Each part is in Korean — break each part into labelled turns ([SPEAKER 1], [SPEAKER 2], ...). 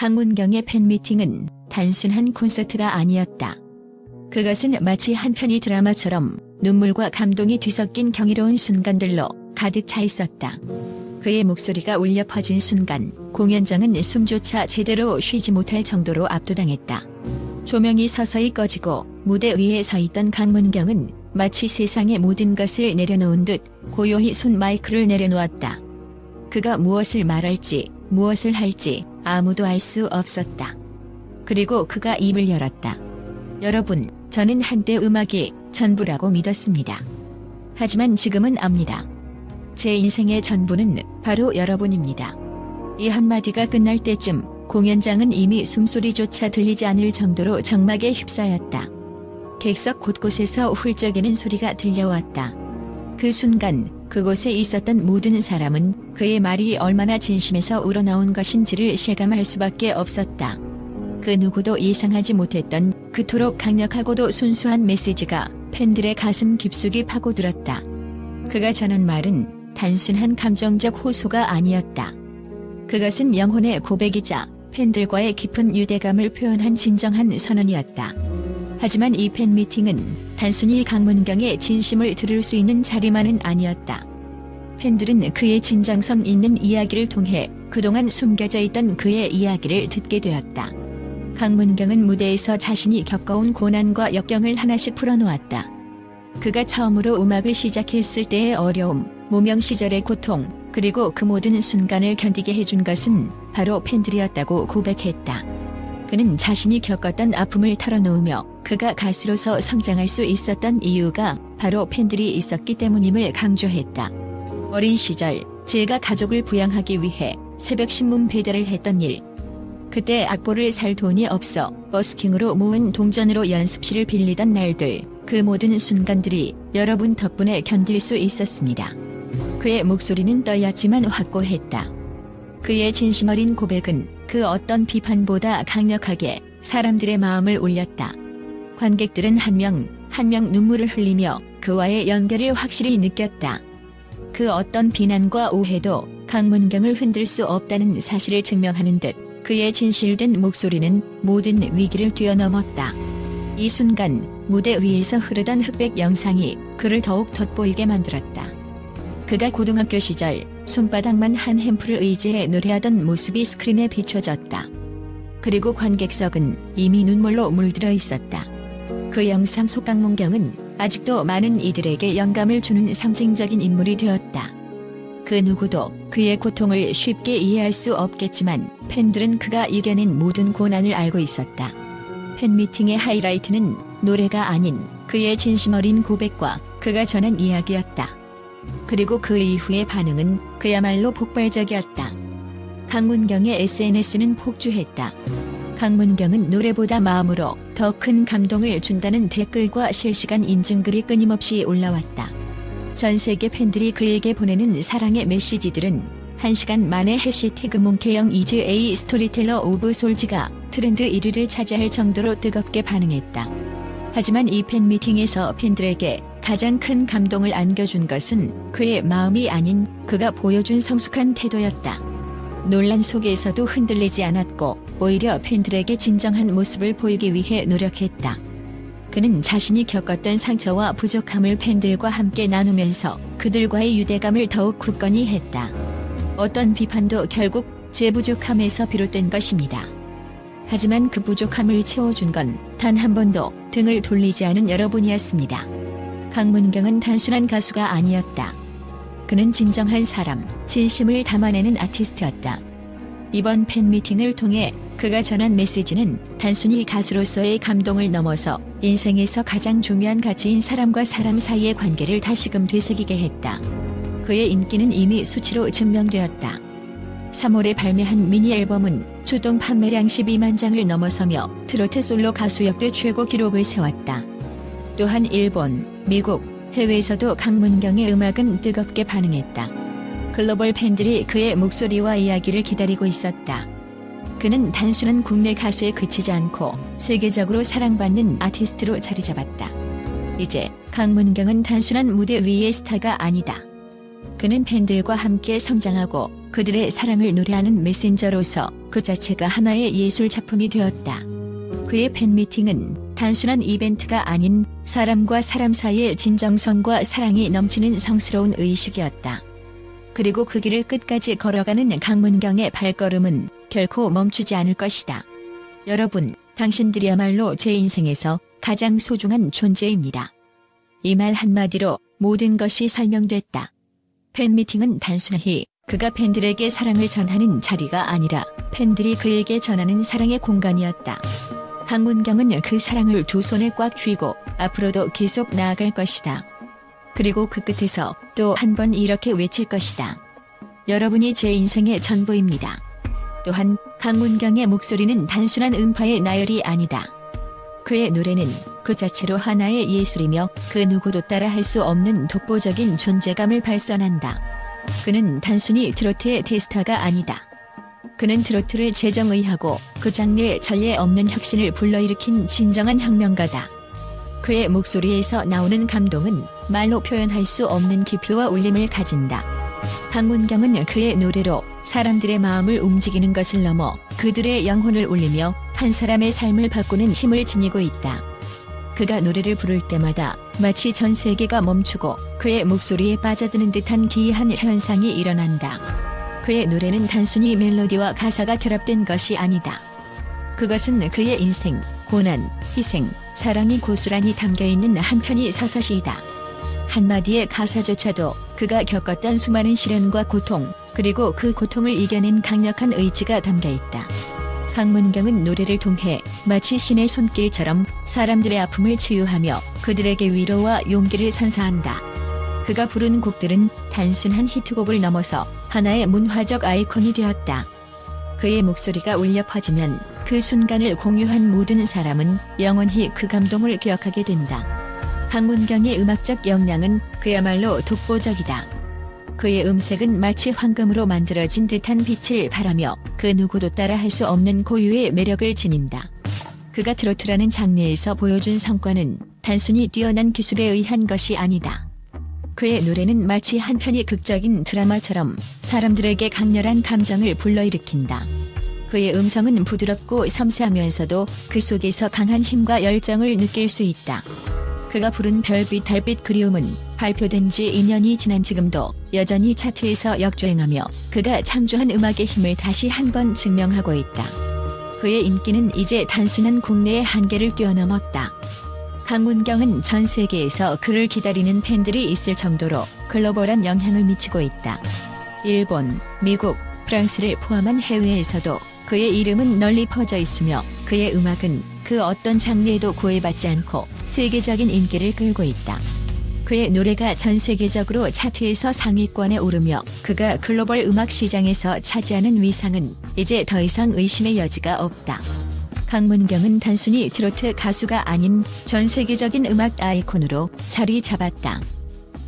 [SPEAKER 1] 강문경의 팬미팅은 단순한 콘서트가 아니었다. 그것은 마치 한 편의 드라마처럼 눈물과 감동이 뒤섞인 경이로운 순간들로 가득 차 있었다. 그의 목소리가 울려 퍼진 순간 공연장은 숨조차 제대로 쉬지 못할 정도로 압도당했다. 조명이 서서히 꺼지고 무대 위에 서 있던 강문경은 마치 세상의 모든 것을 내려놓은 듯 고요히 손 마이크를 내려놓았다. 그가 무엇을 말할지 무엇을 할지 아무도 알 수 없었다. 그리고 그가 입을 열었다. 여러분, 저는 한때 음악이 전부라고 믿었습니다. 하지만 지금은 압니다. 제 인생의 전부는 바로 여러분입니다. 이 한마디가 끝날 때쯤 공연장은 이미 숨소리조차 들리지 않을 정도로 정막에 휩싸였다. 객석 곳곳에서 훌쩍이는 소리가 들려왔다. 그 순간 그곳에 있었던 모든 사람은 그의 말이 얼마나 진심에서 우러나온 것인지를 실감할 수밖에 없었다. 그 누구도 예상하지 못했던 그토록 강력하고도 순수한 메시지가 팬들의 가슴 깊숙이 파고들었다. 그가 전한 말은 단순한 감정적 호소가 아니었다. 그것은 영혼의 고백이자 팬들과의 깊은 유대감을 표현한 진정한 선언이었다. 하지만 이 팬미팅은 단순히 강문경의 진심을 들을 수 있는 자리만은 아니었다. 팬들은 그의 진정성 있는 이야기를 통해 그동안 숨겨져 있던 그의 이야기를 듣게 되었다. 강문경은 무대에서 자신이 겪어온 고난과 역경을 하나씩 풀어놓았다. 그가 처음으로 음악을 시작했을 때의 어려움, 무명 시절의 고통, 그리고 그 모든 순간을 견디게 해준 것은 바로 팬들이었다고 고백했다. 그는 자신이 겪었던 아픔을 털어놓으며 그가 가수로서 성장할 수 있었던 이유가 바로 팬들이 있었기 때문임을 강조했다. 어린 시절 제가 가족을 부양하기 위해 새벽 신문 배달을 했던 일. 그때 악보를 살 돈이 없어 버스킹으로 모은 동전으로 연습실을 빌리던 날들, 그 모든 순간들이 여러분 덕분에 견딜 수 있었습니다. 그의 목소리는 떨렸지만 확고했다. 그의 진심 어린 고백은 그 어떤 비판보다 강력하게 사람들의 마음을 울렸다. 관객들은 한 명 한 명 눈물을 흘리며 그와의 연결을 확실히 느꼈다. 그 어떤 비난과 오해도 강문경을 흔들 수 없다는 사실을 증명하는 듯 그의 진실된 목소리는 모든 위기를 뛰어넘었다. 이 순간 무대 위에서 흐르던 흑백 영상이 그를 더욱 돋보이게 만들었다. 그가 고등학교 시절 손바닥만 한 앰프를 의지해 노래하던 모습이 스크린에 비춰졌다. 그리고 관객석은 이미 눈물로 물들어 있었다. 그 영상 속 강문경은 아직도 많은 이들에게 영감을 주는 상징적인 인물이 되었다. 그 누구도 그의 고통을 쉽게 이해할 수 없겠지만 팬들은 그가 이겨낸 모든 고난을 알고 있었다. 팬미팅의 하이라이트는 노래가 아닌 그의 진심 어린 고백과 그가 전한 이야기였다. 그리고 그 이후의 반응은 그야말로 폭발적이었다. 강문경의 SNS는 폭주했다. 강문경은 노래보다 마음으로 더 큰 감동을 준다는 댓글과 실시간 인증글이 끊임없이 올라왔다. 전 세계 팬들이 그에게 보내는 사랑의 메시지들은 1시간 만에 해시태그 몽케영 이즈 에이 스토리텔러 오브 솔즈가 트렌드 1위를 차지할 정도로 뜨겁게 반응했다. 하지만 이 팬미팅에서 팬들에게 가장 큰 감동을 안겨준 것은 그의 마음이 아닌 그가 보여준 성숙한 태도였다. 논란 속에서도 흔들리지 않았고 오히려 팬들에게 진정한 모습을 보이기 위해 노력했다. 그는 자신이 겪었던 상처와 부족함을 팬들과 함께 나누면서 그들과의 유대감을 더욱 굳건히 했다. 어떤 비판도 결국 제 부족함에서 비롯된 것입니다. 하지만 그 부족함을 채워준 건 단 한 번도 등을 돌리지 않은 여러분이었습니다. 강문경은 단순한 가수가 아니었다. 그는 진정한 사람, 진심을 담아내는 아티스트였다. 이번 팬미팅을 통해 그가 전한 메시지는 단순히 가수로서의 감동을 넘어서 인생에서 가장 중요한 가치인 사람과 사람 사이의 관계를 다시금 되새기게 했다. 그의 인기는 이미 수치로 증명되었다. 3월에 발매한 미니 앨범은 주동 판매량 12만 장을 넘어서며 트로트 솔로 가수 역대 최고 기록을 세웠다. 또한 일본, 미국, 해외에서도 강문경의 음악은 뜨겁게 반응했다. 글로벌 팬들이 그의 목소리와 이야기를 기다리고 있었다. 그는 단순한 국내 가수에 그치지 않고 세계적으로 사랑받는 아티스트로 자리 잡았다. 이제 강문경은 단순한 무대 위의 스타가 아니다. 그는 팬들과 함께 성장하고 그들의 사랑을 노래하는 메신저로서 그 자체가 하나의 예술 작품이 되었다. 그의 팬미팅은 단순한 이벤트가 아닌 사람과 사람 사이의 진정성과 사랑이 넘치는 성스러운 의식이었다. 그리고 그 길을 끝까지 걸어가는 강문경의 발걸음은 결코 멈추지 않을 것이다. 여러분, 당신들이야말로 제 인생에서 가장 소중한 존재입니다. 이 말 한마디로 모든 것이 설명됐다. 팬미팅은 단순히 그가 팬들에게 사랑을 전하는 자리가 아니라 팬들이 그에게 전하는 사랑의 공간이었다. 강문경은 그 사랑을 두 손에 꽉 쥐고 앞으로도 계속 나아갈 것이다. 그리고 그 끝에서 또 한 번 이렇게 외칠 것이다. 여러분이 제 인생의 전부입니다. 또한 강문경의 목소리는 단순한 음파의 나열이 아니다. 그의 노래는 그 자체로 하나의 예술이며 그 누구도 따라할 수 없는 독보적인 존재감을 발산한다. 그는 단순히 트로트의 대스타가 아니다. 그는 트로트를 재정의하고 그 장르에 전례 없는 혁신을 불러일으킨 진정한 혁명가다. 그의 목소리에서 나오는 감동은 말로 표현할 수 없는 깊이와 울림을 가진다. 강문경은 그의 노래로 사람들의 마음을 움직이는 것을 넘어 그들의 영혼을 울리며 한 사람의 삶을 바꾸는 힘을 지니고 있다. 그가 노래를 부를 때마다 마치 전 세계가 멈추고 그의 목소리에 빠져드는 듯한 기이한 현상이 일어난다. 그의 노래는 단순히 멜로디와 가사가 결합된 것이 아니다. 그것은 그의 인생, 고난, 희생, 사랑이 고스란히 담겨있는 한편의 서사시이다. 한마디의 가사조차도 그가 겪었던 수많은 시련과 고통, 그리고 그 고통을 이겨낸 강력한 의지가 담겨있다. 강문경은 노래를 통해 마치 신의 손길처럼 사람들의 아픔을 치유하며 그들에게 위로와 용기를 선사한다. 그가 부른 곡들은 단순한 히트곡을 넘어서 하나의 문화적 아이콘이 되었다. 그의 목소리가 울려 퍼지면 그 순간을 공유한 모든 사람은 영원히 그 감동을 기억하게 된다. 강문경의 음악적 역량은 그야말로 독보적이다. 그의 음색은 마치 황금으로 만들어진 듯한 빛을 발하며 그 누구도 따라할 수 없는 고유의 매력을 지닌다. 그가 트로트라는 장르에서 보여준 성과는 단순히 뛰어난 기술에 의한 것이 아니다. 그의 노래는 마치 한 편의 극적인 드라마처럼 사람들에게 강렬한 감정을 불러일으킨다. 그의 음성은 부드럽고 섬세하면서도 그 속에서 강한 힘과 열정을 느낄 수 있다. 그가 부른 별빛 달빛 그리움은 발표된 지 2년이 지난 지금도 여전히 차트에서 역주행하며 그가 창조한 음악의 힘을 다시 한번 증명하고 있다. 그의 인기는 이제 단순한 국내의 한계를 뛰어넘었다. 강문경은 전 세계에서 그를 기다리는 팬들이 있을 정도로 글로벌한 영향을 미치고 있다. 일본, 미국, 프랑스를 포함한 해외에서도 그의 이름은 널리 퍼져 있으며 그의 음악은 그 어떤 장르에도 구애받지 않고 세계적인 인기를 끌고 있다. 그의 노래가 전 세계적으로 차트에서 상위권에 오르며 그가 글로벌 음악 시장에서 차지하는 위상은 이제 더 이상 의심의 여지가 없다. 강문경은 단순히 트로트 가수가 아닌 전 세계적인 음악 아이콘으로 자리 잡았다.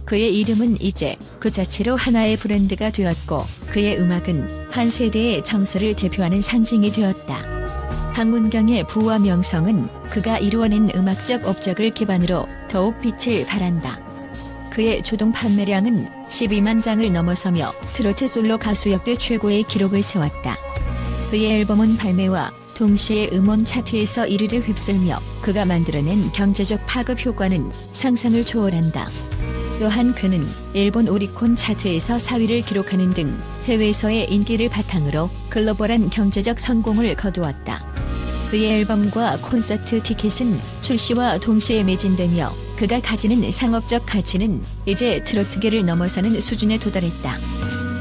[SPEAKER 1] 그의 이름은 이제 그 자체로 하나의 브랜드가 되었고 그의 음악은 한 세대의 정서를 대표하는 상징이 되었다. 강문경의 부와 명성은 그가 이루어낸 음악적 업적을 기반으로 더욱 빛을 발한다. 그의 조동 판매량은 12만 장을 넘어서며 트로트 솔로 가수 역대 최고의 기록을 세웠다. 그의 앨범은 발매와 동시에 음원 차트에서 1위를 휩쓸며 그가 만들어낸 경제적 파급 효과는 상상을 초월한다. 또한 그는 일본 오리콘 차트에서 4위를 기록하는 등 해외에서의 인기를 바탕으로 글로벌한 경제적 성공을 거두었다. 그의 앨범과 콘서트 티켓은 출시와 동시에 매진되며 그가 가지는 상업적 가치는 이제 트로트계를 넘어서는 수준에 도달했다.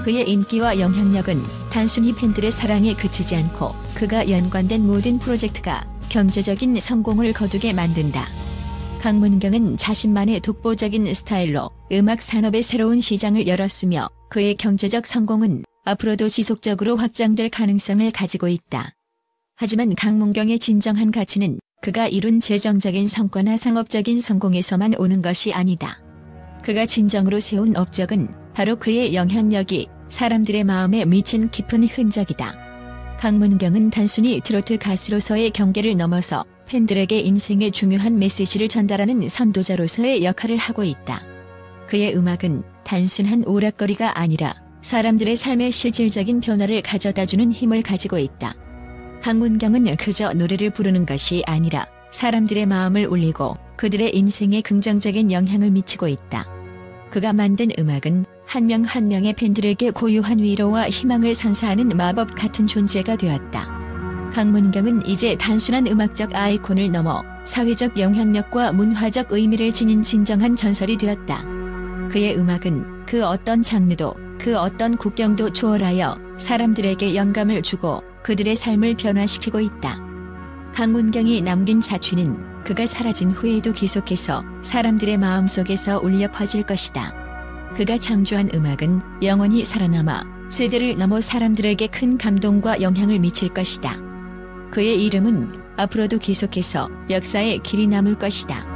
[SPEAKER 1] 그의 인기와 영향력은 단순히 팬들의 사랑에 그치지 않고 그가 연관된 모든 프로젝트가 경제적인 성공을 거두게 만든다. 강문경은 자신만의 독보적인 스타일로 음악 산업의 새로운 시장을 열었으며 그의 경제적 성공은 앞으로도 지속적으로 확장될 가능성을 가지고 있다. 하지만 강문경의 진정한 가치는 그가 이룬 재정적인 성과나 상업적인 성공에서만 오는 것이 아니다. 그가 진정으로 세운 업적은 바로 그의 영향력이 사람들의 마음에 미친 깊은 흔적이다. 강문경은 단순히 트로트 가수로서의 경계를 넘어서 팬들에게 인생의 중요한 메시지를 전달하는 선도자로서의 역할을 하고 있다. 그의 음악은 단순한 오락거리가 아니라 사람들의 삶에 실질적인 변화를 가져다주는 힘을 가지고 있다. 박문경은 그저 노래를 부르는 것이 아니라 사람들의 마음을 울리고 그들의 인생에 긍정적인 영향을 미치고 있다. 그가 만든 음악은 한 명 한 명의 팬들에게 고유한 위로와 희망을 선사하는 마법 같은 존재가 되었다. 박문경은 이제 단순한 음악적 아이콘을 넘어 사회적 영향력과 문화적 의미를 지닌 진정한 전설이 되었다. 그의 음악은 그 어떤 장르도 그 어떤 국경도 초월하여 사람들에게 영감을 주고 그들의 삶을 변화시키고 있다. 박문경이 남긴 자취는 그가 사라진 후에도 계속해서 사람들의 마음속에서 울려 퍼질 것이다. 그가 창조한 음악은 영원히 살아남아 세대를 넘어 사람들에게 큰 감동과 영향을 미칠 것이다. 그의 이름은 앞으로도 계속해서 역사의 길이 남을 것이다.